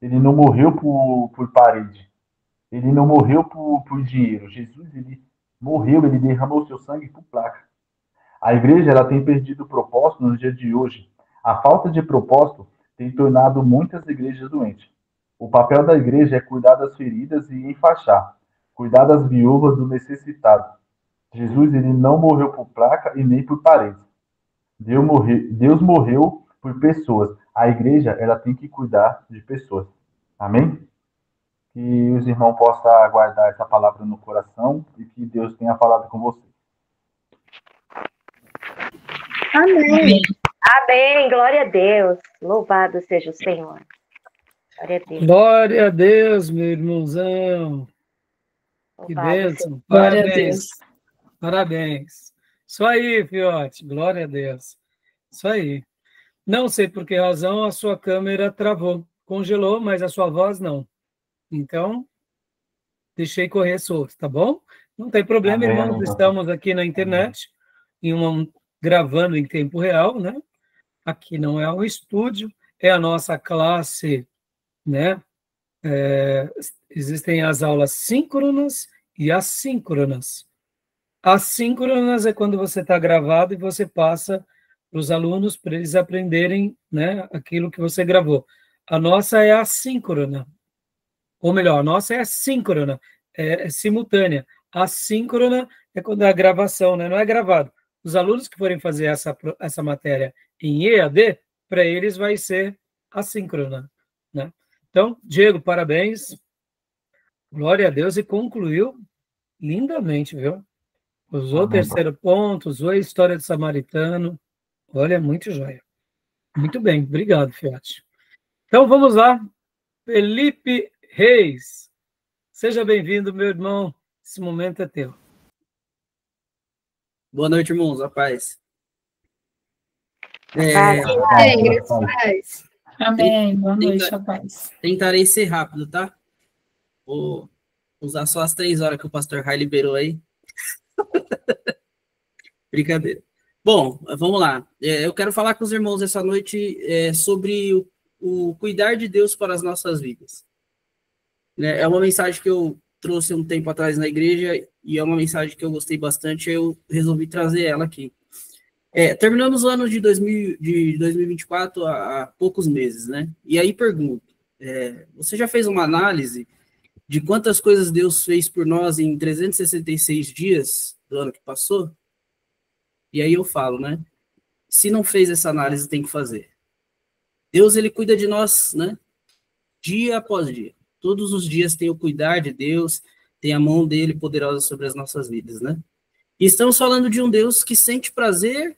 ele não morreu por parede, ele não morreu por dinheiro. Jesus, ele morreu, ele derramou seu sangue por placa. A igreja, ela tem perdido o propósito no dia de hoje. A falta de propósito tem tornado muitas igrejas doentes. O papel da igreja é cuidar das feridas e enfaixar, cuidar das viúvas do necessitado. Jesus, ele não morreu por placa e nem por paredes. Deus morreu por pessoas. A igreja, ela tem que cuidar de pessoas. Amém? Que os irmãos possam guardar essa palavra no coração e que Deus tenha falado com você. Amém. Amém. Glória a Deus. Louvado seja o Senhor. Glória a Deus. Glória a Deus, meu irmãozão. Que bênção. Glória Parabéns. a Deus. Parabéns. Isso aí, fiote. Glória a Deus. Isso aí. Não sei por que razão a sua câmera travou. Congelou, mas a sua voz não. Então, deixei correr solto, tá bom? Não tem problema, Amém, irmãos. amém. Estamos aqui na internet, gravando em tempo real, né? Aqui não é um estúdio, é a nossa classe, né? Existem as aulas síncronas e assíncronas. Assíncronas é quando você está gravado e você passa para os alunos para eles aprenderem, né, aquilo que você gravou. A nossa é assíncrona. Ou melhor, a nossa é síncrona, é simultânea. Assíncrona é quando é a gravação, né? Não é gravado. Os alunos que forem fazer essa matéria em EAD, para eles vai ser assíncrona, né? Então, Diego, parabéns. Glória a Deus, e concluiu lindamente, viu? Usou o terceiro ponto, usou a história do samaritano. Olha, muito joia. Muito bem, obrigado, Fiote. Então, vamos lá. Felipe Reis. Seja bem-vindo, meu irmão. Esse momento é teu. Boa noite, irmãos. A paz. Amém. Boa noite, a paz. Tentarei ser rápido, tá? Vou usar só as 3 horas que o pastor Rai liberou aí. Brincadeira. Bom, vamos lá. Eu quero falar com os irmãos essa noite sobre o cuidar de Deus para as nossas vidas. É uma mensagem que eu trouxe um tempo atrás na igreja e é uma mensagem que eu gostei bastante, eu resolvi trazer ela aqui. Terminamos o ano de 2024 há poucos meses, né? E aí pergunto, você já fez uma análise de quantas coisas Deus fez por nós em 366 dias do ano que passou? E aí eu falo, né? Se não fez essa análise, tem que fazer. Deus, ele cuida de nós, né? Dia após dia. Todos os dias tem o cuidar de Deus, tem a mão dele poderosa sobre as nossas vidas, né? E estamos falando de um Deus que sente prazer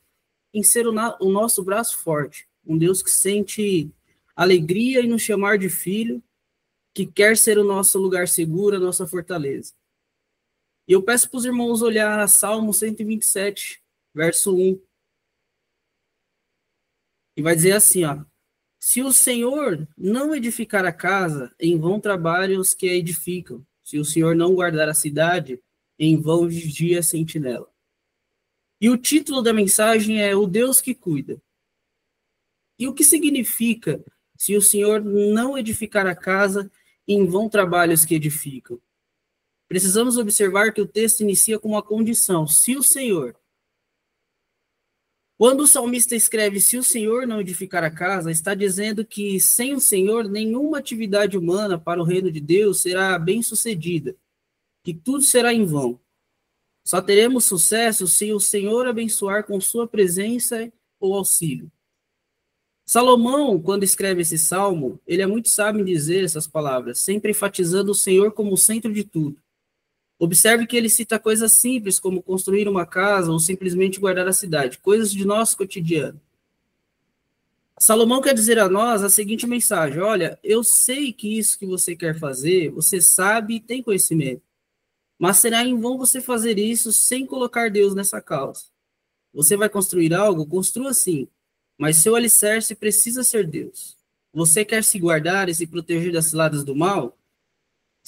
em ser o nosso braço forte, um Deus que sente alegria em nos chamar de filho, que quer ser o nosso lugar seguro, a nossa fortaleza. E eu peço para os irmãos olhar Salmo 127, verso 1. E vai dizer assim, ó: se o Senhor não edificar a casa, em vão trabalham os que a edificam. Se o Senhor não guardar a cidade, em vão vigia a sentinela. E o título da mensagem é O Deus que Cuida. E o que significa: se o Senhor não edificar a casa, em vão trabalham os que edificam? Precisamos observar que o texto inicia com uma condição: se o Senhor. Quando o salmista escreve se o Senhor não edificar a casa, está dizendo que sem o Senhor nenhuma atividade humana para o reino de Deus será bem-sucedida, que tudo será em vão. Só teremos sucesso se o Senhor abençoar com sua presença ou auxílio. Salomão, quando escreve esse salmo, ele é muito sábio em dizer essas palavras, sempre enfatizando o Senhor como o centro de tudo. Observe que ele cita coisas simples, como construir uma casa ou simplesmente guardar a cidade, coisas de nosso cotidiano. Salomão quer dizer a nós a seguinte mensagem: olha, eu sei que isso que você quer fazer, você sabe e tem conhecimento, mas será em vão você fazer isso sem colocar Deus nessa causa. Você vai construir algo? Construa sim, mas seu alicerce precisa ser Deus. Você quer se guardar e se proteger das ciladas do mal?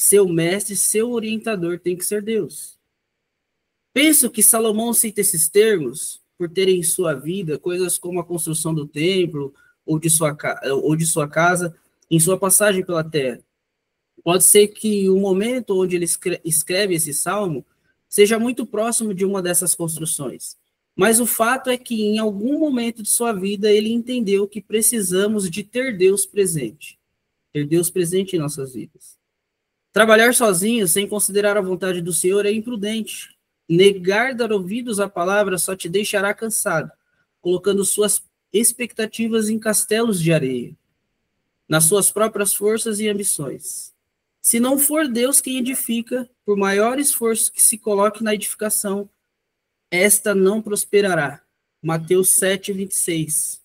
Seu mestre, seu orientador tem que ser Deus. Penso que Salomão cita esses termos por terem em sua vida coisas como a construção do templo ou de sua casa em sua passagem pela terra. Pode ser que o momento onde ele escreve esse salmo seja muito próximo de uma dessas construções. Mas o fato é que em algum momento de sua vida ele entendeu que precisamos de ter Deus presente. Ter Deus presente em nossas vidas. Trabalhar sozinho, sem considerar a vontade do Senhor, é imprudente. Negar dar ouvidos à palavra só te deixará cansado, colocando suas expectativas em castelos de areia, nas suas próprias forças e ambições. Se não for Deus quem edifica, por maior esforço que se coloque na edificação, esta não prosperará. Mateus 7, 26.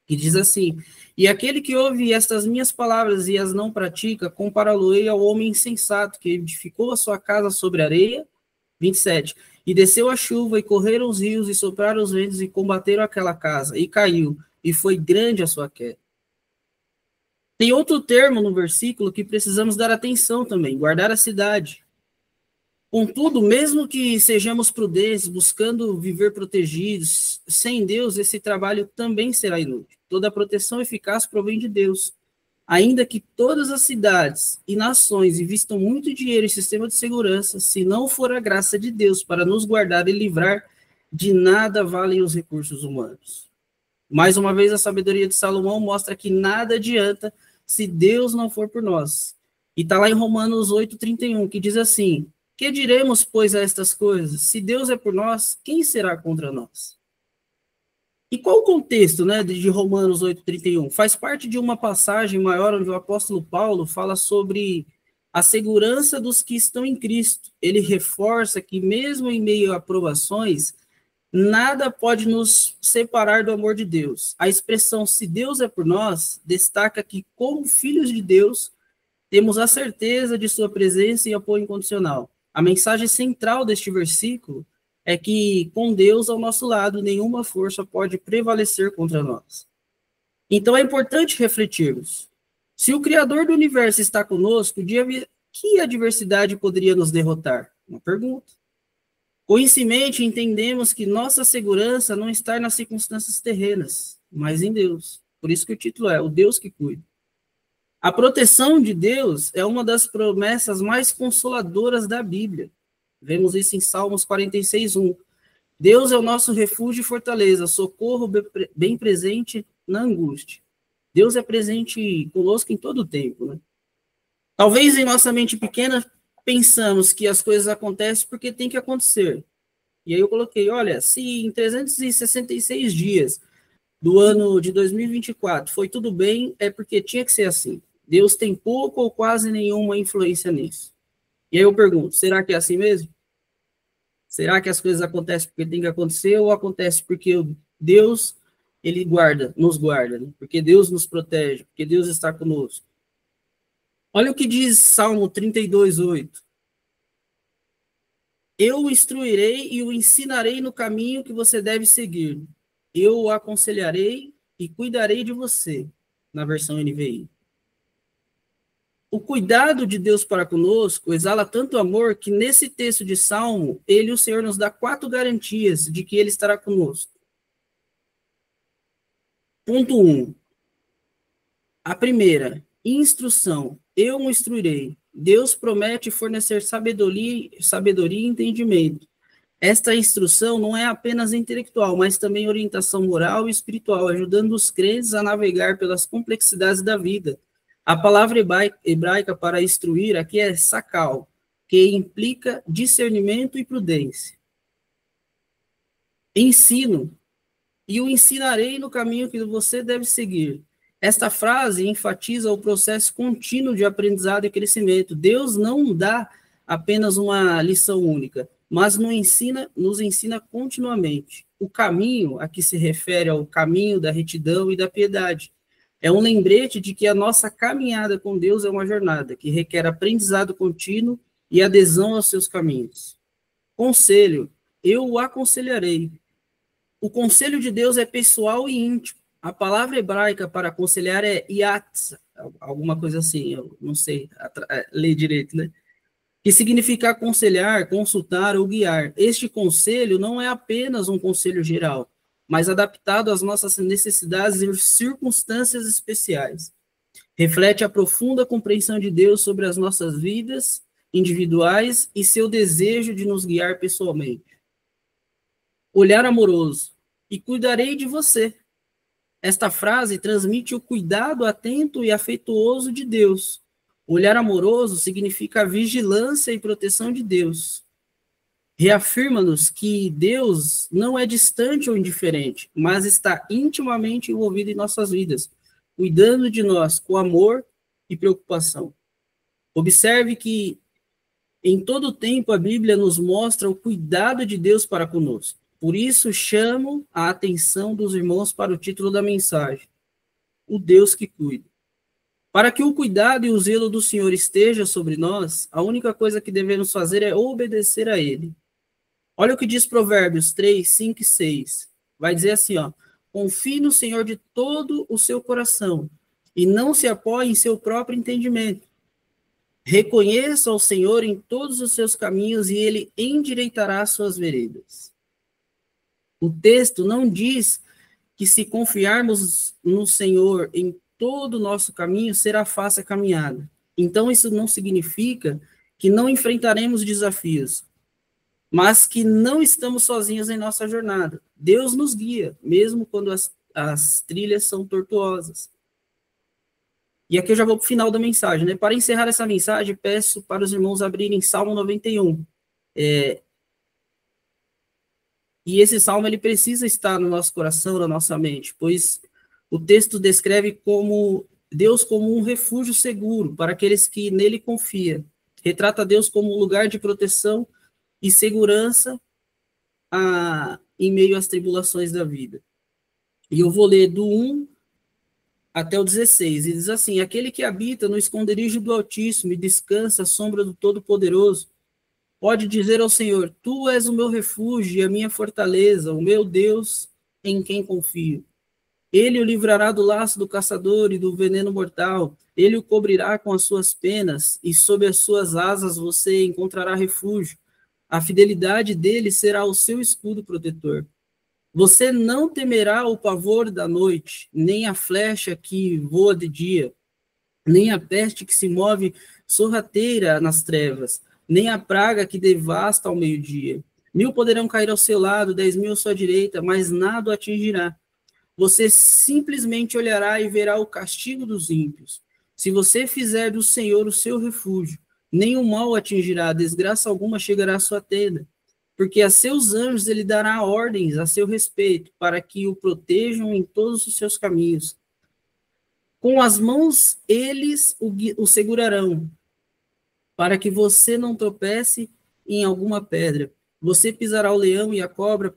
Que diz assim: e aquele que ouve estas minhas palavras e as não pratica, compará-lo-ei ao homem insensato, que edificou a sua casa sobre areia, 27, e desceu a chuva, e correram os rios, e sopraram os ventos, e combateram aquela casa, e caiu, e foi grande a sua queda. Tem outro termo no versículo que precisamos dar atenção também: guardar a cidade. Contudo, mesmo que sejamos prudentes, buscando viver protegidos, sem Deus, esse trabalho também será inútil. Toda proteção eficaz provém de Deus. Ainda que todas as cidades e nações investam muito dinheiro em sistema de segurança, se não for a graça de Deus para nos guardar e livrar, de nada valem os recursos humanos. Mais uma vez, a sabedoria de Salomão mostra que nada adianta se Deus não for por nós. E está lá em Romanos 8:31, que diz assim: que diremos, pois, a estas coisas? Se Deus é por nós, quem será contra nós? E qual o contexto, né, de Romanos 8:31? Faz parte de uma passagem maior onde o apóstolo Paulo fala sobre a segurança dos que estão em Cristo. Ele reforça que mesmo em meio a provações, nada pode nos separar do amor de Deus. A expressão "se Deus é por nós" destaca que, como filhos de Deus, temos a certeza de sua presença e apoio incondicional. A mensagem central deste versículo é que, com Deus ao nosso lado, nenhuma força pode prevalecer contra nós. Então é importante refletirmos. Se o Criador do universo está conosco, que adversidade poderia nos derrotar? Uma pergunta. Com isso em mente, entendemos que nossa segurança não está nas circunstâncias terrenas, mas em Deus. Por isso que o título é O Deus que Cuida. A proteção de Deus é uma das promessas mais consoladoras da Bíblia. Vemos isso em Salmos 46:1. Deus é o nosso refúgio e fortaleza, socorro bem presente na angústia. Deus é presente conosco em todo o tempo, né? Talvez em nossa mente pequena pensamos que as coisas acontecem porque tem que acontecer. E aí eu coloquei, olha, se em 366 dias do ano de 2024 foi tudo bem, é porque tinha que ser assim. Deus tem pouco ou quase nenhuma influência nisso. E aí eu pergunto, será que é assim mesmo? Será que as coisas acontecem porque tem que acontecer ou acontece porque Deus, ele nos guarda, né? Porque Deus nos protege, porque Deus está conosco. Olha o que diz Salmo 32:8. Eu o instruirei e o ensinarei no caminho que você deve seguir. Eu o aconselharei e cuidarei de você, na versão NVI. O cuidado de Deus para conosco exala tanto amor que nesse texto de Salmo, o Senhor nos dá 4 garantias de que ele estará conosco. Ponto 1. A primeira, instrução. Eu o instruirei. Deus promete fornecer sabedoria e entendimento. Esta instrução não é apenas intelectual, mas também orientação moral e espiritual, ajudando os crentes a navegar pelas complexidades da vida. A palavra hebraica para instruir aqui é sakal, que implica discernimento e prudência. Ensino. E o ensinarei no caminho que você deve seguir. Esta frase enfatiza o processo contínuo de aprendizado e crescimento. Deus não dá apenas uma lição única, mas nos ensina continuamente. O caminho a que se refere ao caminho da retidão e da piedade. É um lembrete de que a nossa caminhada com Deus é uma jornada que requer aprendizado contínuo e adesão aos seus caminhos. Conselho. Eu o aconselharei. O conselho de Deus é pessoal e íntimo. A palavra hebraica para aconselhar é yatsa, alguma coisa assim, eu não sei ler direito, né? Que significa aconselhar, consultar ou guiar. Este conselho não é apenas um conselho geral, mas adaptado às nossas necessidades e circunstâncias especiais. Reflete a profunda compreensão de Deus sobre as nossas vidas individuais e seu desejo de nos guiar pessoalmente. Olhar amoroso. E cuidarei de você. Esta frase transmite o cuidado atento e afetuoso de Deus. Olhar amoroso significa a vigilância e proteção de Deus. Reafirma-nos que Deus não é distante ou indiferente, mas está intimamente envolvido em nossas vidas, cuidando de nós com amor e preocupação. Observe que em todo tempo a Bíblia nos mostra o cuidado de Deus para conosco. Por isso, chamo a atenção dos irmãos para o título da mensagem, o Deus que cuida. Para que o cuidado e o zelo do Senhor esteja sobre nós, a única coisa que devemos fazer é obedecer a Ele. Olha o que diz Provérbios 3, 5 e 6. Vai dizer assim, ó, confie no Senhor de todo o seu coração e não se apoie em seu próprio entendimento. Reconheça o Senhor em todos os seus caminhos e Ele endireitará as suas veredas. O texto não diz que se confiarmos no Senhor em todo o nosso caminho, será fácil a caminhada. Então, isso não significa que não enfrentaremos desafios, mas que não estamos sozinhos em nossa jornada. Deus nos guia, mesmo quando as trilhas são tortuosas. E aqui eu já vou para o final da mensagem, né? Para encerrar essa mensagem, peço para os irmãos abrirem Salmo 91. E esse salmo ele precisa estar no nosso coração, na nossa mente, pois o texto descreve Deus como um refúgio seguro para aqueles que nele confiam. Retrata Deus como um lugar de proteção e segurança em meio às tribulações da vida. E eu vou ler do 1 até o 16, e diz assim: aquele que habita no esconderijo do Altíssimo e descansa à sombra do Todo-Poderoso, pode dizer ao Senhor, tu és o meu refúgio e a minha fortaleza, o meu Deus em quem confio. Ele o livrará do laço do caçador e do veneno mortal. Ele o cobrirá com as suas penas e sob as suas asas você encontrará refúgio. A fidelidade dele será o seu escudo protetor. Você não temerá o pavor da noite, nem a flecha que voa de dia, nem a peste que se move sorrateira nas trevas, nem a praga que devasta ao meio-dia. 1000 poderão cair ao seu lado, 10.000 à sua direita, mas nada o atingirá. Você simplesmente olhará e verá o castigo dos ímpios. Se você fizer do Senhor o seu refúgio, nenhum mal o atingirá, desgraça alguma chegará à sua tenda, porque a seus anjos ele dará ordens a seu respeito, para que o protejam em todos os seus caminhos. Com as mãos eles o segurarão, para que você não tropece em alguma pedra. Você pisará o leão e a cobra,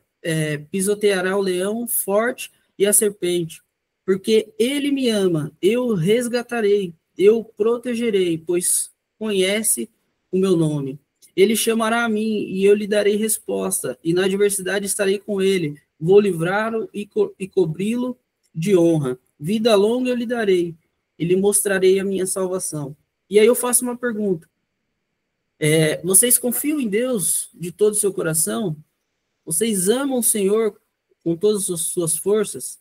pisoteará o leão forte e a serpente. Porque ele me ama, eu o resgatarei, eu o protegerei, pois conhece o meu nome. Ele chamará a mim e eu lhe darei resposta, e na adversidade estarei com ele. Vou livrá-lo e cobri-lo de honra. Vida longa eu lhe darei, e lhe mostrarei a minha salvação. E aí eu faço uma pergunta. Vocês confiam em Deus de todo o seu coração? Vocês amam o Senhor com todas as suas forças?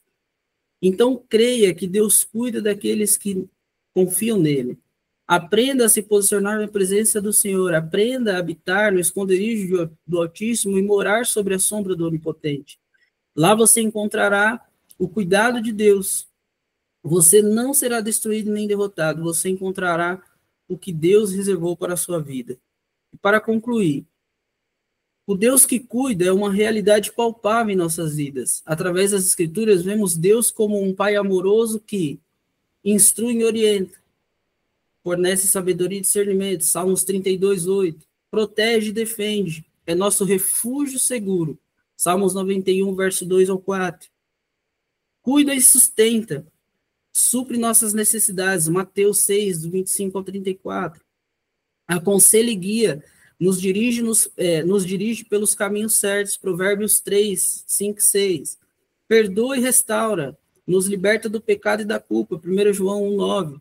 Então creia que Deus cuida daqueles que confiam nele. Aprenda a se posicionar na presença do Senhor. Aprenda a habitar no esconderijo do Altíssimo e morar sobre a sombra do Onipotente. Lá você encontrará o cuidado de Deus. Você não será destruído nem derrotado. Você encontrará o que Deus reservou para a sua vida. E para concluir, o Deus que cuida é uma realidade palpável em nossas vidas. Através das Escrituras, vemos Deus como um Pai amoroso que instrui e orienta, fornece sabedoria e discernimento, Salmos 32:8, protege e defende, é nosso refúgio seguro, Salmos 91, verso 2 ao 4, cuida e sustenta, supre nossas necessidades, Mateus 6, do 25 ao 34, aconselha e guia, nos dirige pelos caminhos certos, Provérbios 3, 5 e 6. Perdoa e restaura, nos liberta do pecado e da culpa, 1 João 1, 9.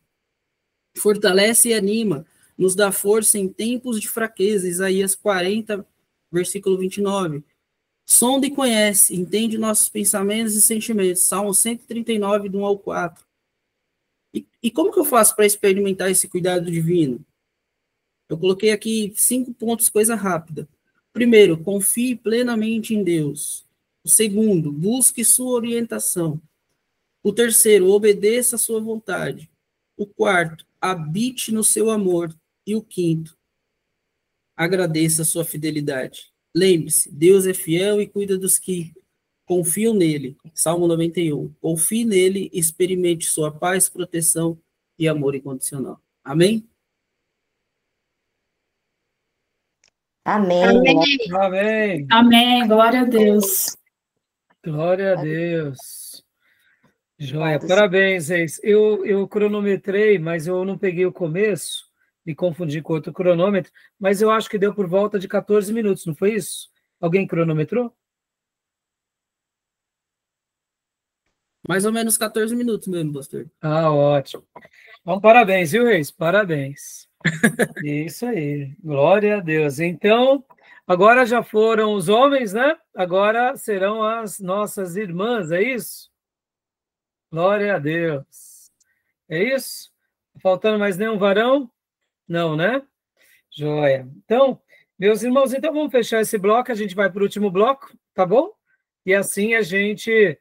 Fortalece e anima, nos dá força em tempos de fraqueza, Isaías 40, versículo 29. Sonda e conhece, entende nossos pensamentos e sentimentos, Salmo 139, do 1 ao 4. E como que eu faço para experimentar esse cuidado divino? Eu coloquei aqui 5 pontos, coisa rápida. Primeiro, confie plenamente em Deus. O segundo, busque sua orientação. O terceiro, obedeça a sua vontade. O quarto, habite no seu amor. E o quinto, agradeça a sua fidelidade. Lembre-se, Deus é fiel e cuida dos que confiam nele. Salmo 91. Confie nele, experimente sua paz, proteção e amor incondicional. Amém? Amém. Amém. Amém. Glória a Deus. Glória a Deus. Joia, parabéns, ex. Eu cronometrei, mas eu não peguei o começo, me confundi com outro cronômetro, mas eu acho que deu por volta de 14 minutos, não foi isso? Alguém cronometrou? Mais ou menos 14 minutos mesmo, pastor. Ah, ótimo. Então, parabéns, viu, Reis? Parabéns. Isso aí, glória a Deus. Então, agora já foram os homens, né? Agora serão as nossas irmãs, é isso? Glória a Deus. É isso? Faltando mais nenhum varão? Não, né? Joia. Então, meus irmãos, então vamos fechar esse bloco, a gente vai para o último bloco, tá bom? E assim a gente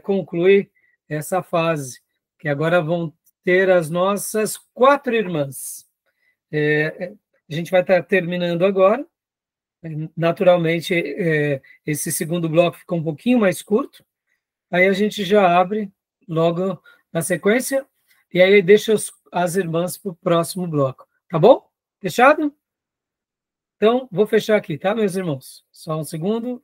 conclui essa fase, que agora vão ter as nossas 4 irmãs. A gente vai estar terminando agora. Naturalmente, esse segundo bloco ficou um pouquinho mais curto. Aí a gente já abre logo na sequência, e aí deixa as irmãs para o próximo bloco. Tá bom? Fechado? Então, vou fechar aqui, tá, meus irmãos? Só um segundo.